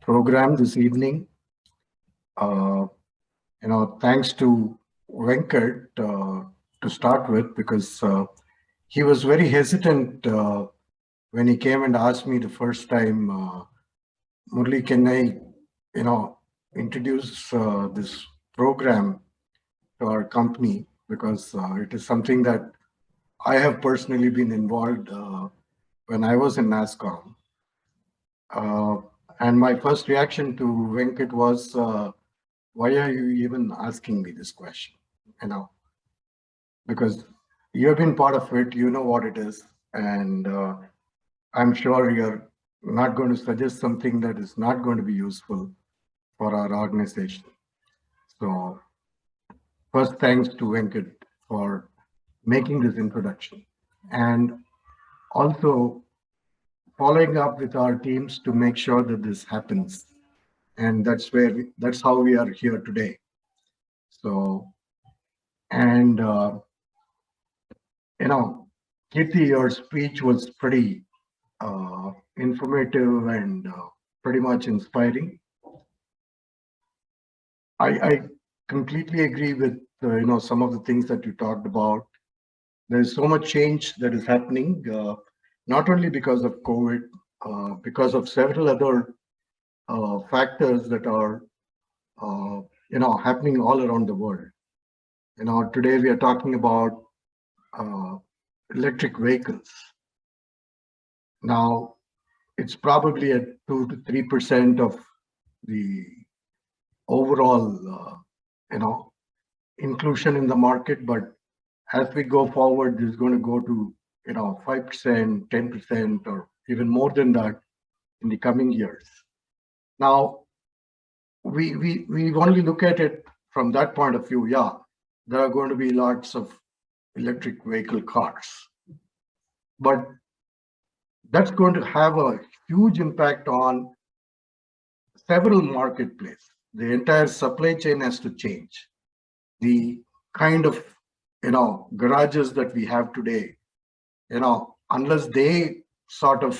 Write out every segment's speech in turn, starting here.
program this evening. Uh, Thanks to Venkat to start with, because he was very hesitant when he came and asked me the first time, Murli, can I, you know, introduce this program to our company, because it is something that I have personally been involved when I was in NASCOM. Uh, and my first reaction to Venkat was, why are you even asking me this question? You know, because you have been part of it, you know what it is. And I'm sure you're not going to suggest something that is not going to be useful for our organization. So, first, thanks to Venkat for making this introduction. And also following up with our teams to make sure that this happens. And that's how we are here today. So, and you know, Kirti, your speech was pretty informative and pretty much inspiring. I completely agree with some of the things that you talked about. There's so much change that is happening, not only because of COVID, because of several other factors that are happening all around the world. Today we are talking about uh, electric vehicles. Now, it's probably at 2 to 3% of the overall, inclusion in the market. But as we go forward, this is going to go to 5%, 10%, or even more than that in the coming years. Now, we only look at it from that point of view. Yeah, there are going to be lots of electric vehicle cars, but that's going to have a huge impact on several marketplaces. The entire supply chain has to change. The kind of garages that we have today, unless they sort of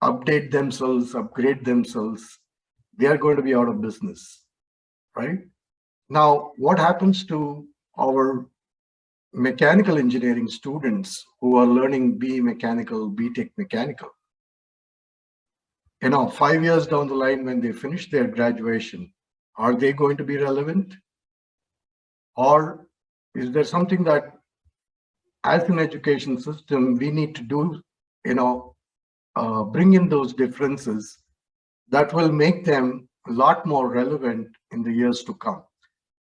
update themselves, upgrade themselves, they are going to be out of business, right? Now, what happens to our mechanical engineering students who are learning B mechanical, BTech mechanical? 5 years down the line, when they finish their graduation, are they going to be relevant? Or is there something that, as an education system, we need to do, bring in those differences that will make them a lot more relevant in the years to come?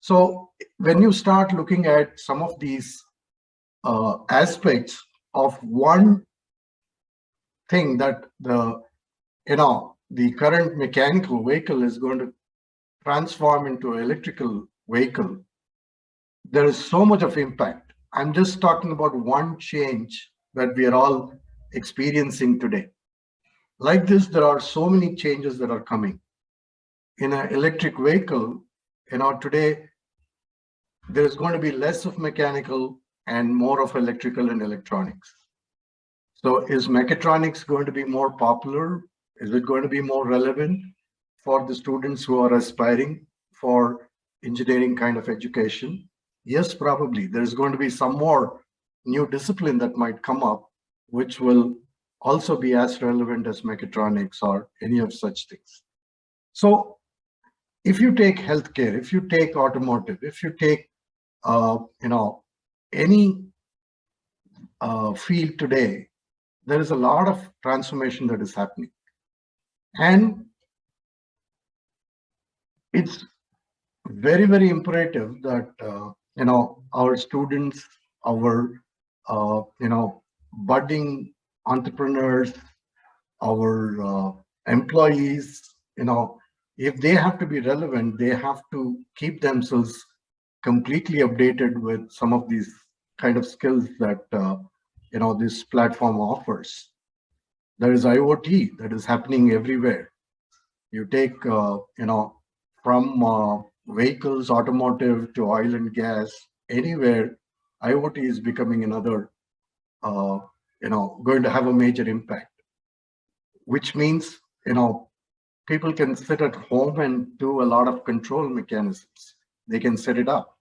So when you start looking at some of these aspects of one thing that the current mechanical vehicle is going to transform into electrical vehicle, there is so much of impact. I'm just talking about one change that we are all experiencing today. Like this, there are so many changes that are coming. In an electric vehicle, today, there is going to be less of mechanical and more of electrical and electronics. So is mechatronics going to be more popular? Is it going to be more relevant for the students who are aspiring for engineering kind of education? Yes, probably. There's going to be some more new discipline that might come up, which will also be as relevant as mechatronics or any of such things. So if you take healthcare, if you take automotive, if you take any field today, there is a lot of transformation that is happening. And it's very, very imperative that, our students, our, budding entrepreneurs, our employees, if they have to be relevant, they have to keep themselves completely updated with some of these kind of skills that, this platform offers. There is IoT that is happening everywhere. You take, from vehicles, automotive to oil and gas, anywhere, IoT is becoming another, going to have a major impact, which means, People can sit at home and do a lot of control mechanisms. They can set it up.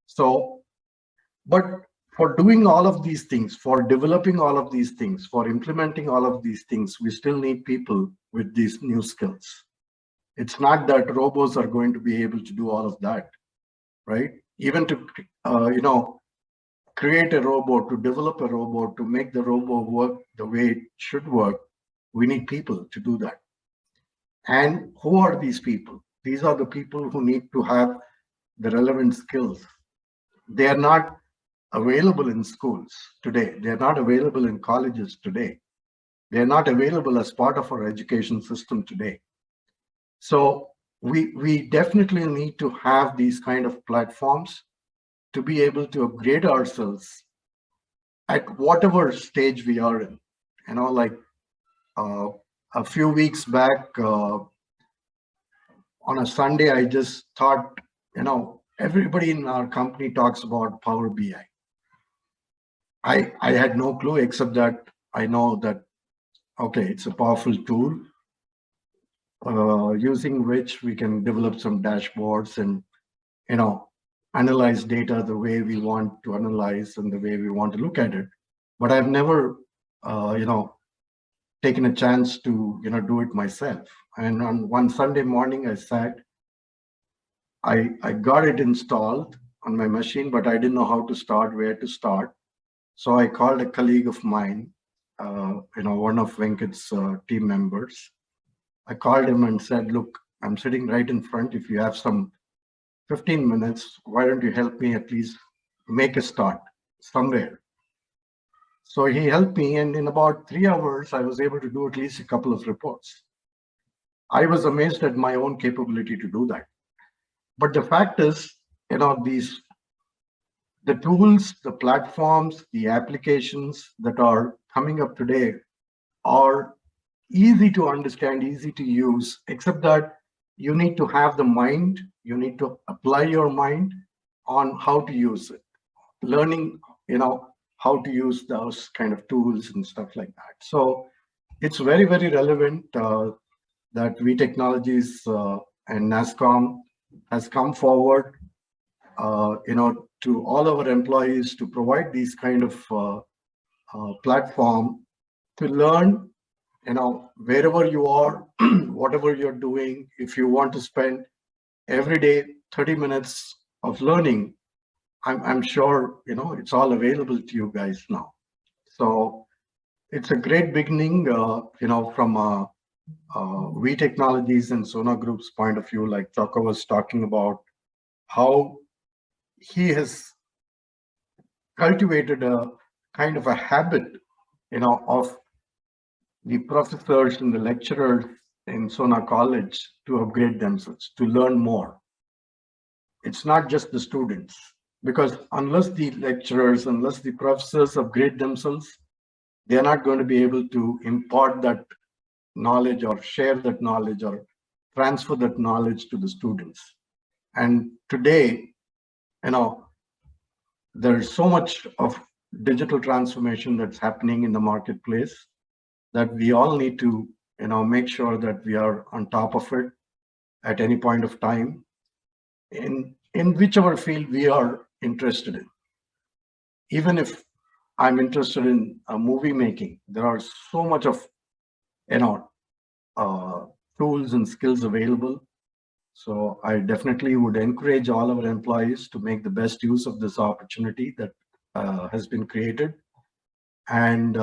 So, but for doing all of these things, for developing all of these things, for implementing all of these things, we still need people with these new skills. It's not that robots are going to be able to do all of that, right? Even to, create a robot, to develop a robot, to make the robot work the way it should work, we need people to do that. And who are these people? These are the people who need to have the relevant skills. They are not available in schools today. They are not available in colleges today. They are not available as part of our education system today. So we definitely need to have these kind of platforms to be able to upgrade ourselves at whatever stage we are in. Like uh, a few weeks back, on a Sunday, I just thought, everybody in our company talks about Power BI. I had no clue except that I know that, okay, it's a powerful tool using which we can develop some dashboards and, analyze data the way we want to analyze and the way we want to look at it. But I've never, taken a chance to, do it myself. And on one Sunday morning, I got it installed on my machine, but I didn't know how to start, where to start. So I called a colleague of mine, one of Venkat's team members. I called him and said, look, I'm sitting right in front. If you have some 15 minutes, why don't you help me at least make a start somewhere? So he helped me, and in about 3 hours, I was able to do at least a couple of reports. I was amazed at my own capability to do that. But the fact is, the tools, the platforms, the applications that are coming up today are easy to understand, easy to use, except that you need to have the mind, you need to apply your mind on how to use it, learning, how to use those kind of tools and stuff like that. So it's very, very relevant that We Technologies and NASCOM has come forward, to all our employees to provide these kind of platform to learn, wherever you are, whatever you're doing. If you want to spend every day 30 minutes of learning, I'm sure, it's all available to you guys now. So it's a great beginning, from We Technologies and Sona Group's point of view, like Chaka was talking about, how he has cultivated a kind of a habit, of the professors and the lecturers in Sona College to upgrade themselves, to learn more. It's not just the students, because unless the lecturers, unless the professors upgrade themselves, they're not going to be able to impart that knowledge or share that knowledge or transfer that knowledge to the students. And today, there's so much of digital transformation that's happening in the marketplace that we all need to, make sure that we are on top of it at any point of time in whichever field we are interested in. Even if I'm interested in movie making, there are so much of, tools and skills available. So I definitely would encourage all our employees to make the best use of this opportunity that has been created. And,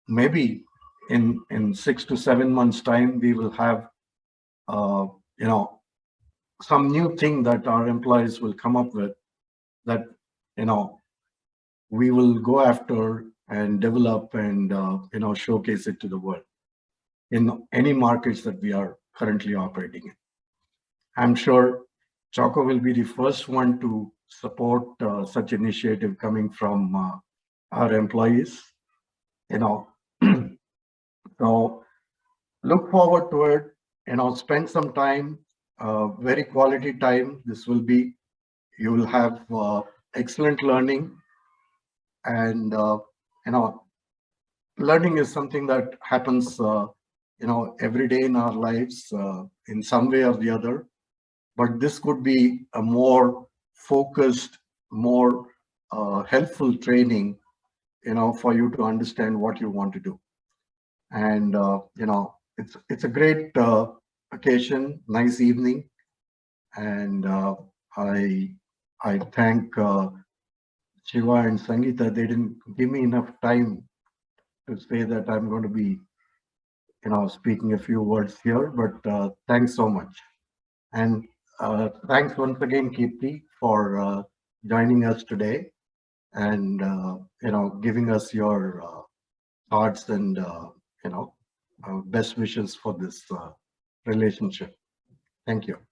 maybe in 6 to 7 months time, we will have, some new thing that our employees will come up with that, we will go after and develop and, showcase it to the world in any markets that we are currently operating in. I'm sure Choco will be the first one to support such initiative coming from our employees, So look forward to it, spend some time, very quality time. This will be, you will have excellent learning, and, learning is something that happens every day in our lives in some way or the other. But this could be a more focused, more helpful training, for you to understand what you want to do. And it's a great occasion, nice evening, and I I thank Shiva and Sangeeta. They didn't give me enough time to say that I'm going to be speaking a few words here, but thanks so much. And thanks once again, Kirti, for joining us today and giving us your thoughts and you know best wishes for this relationship. Thank you.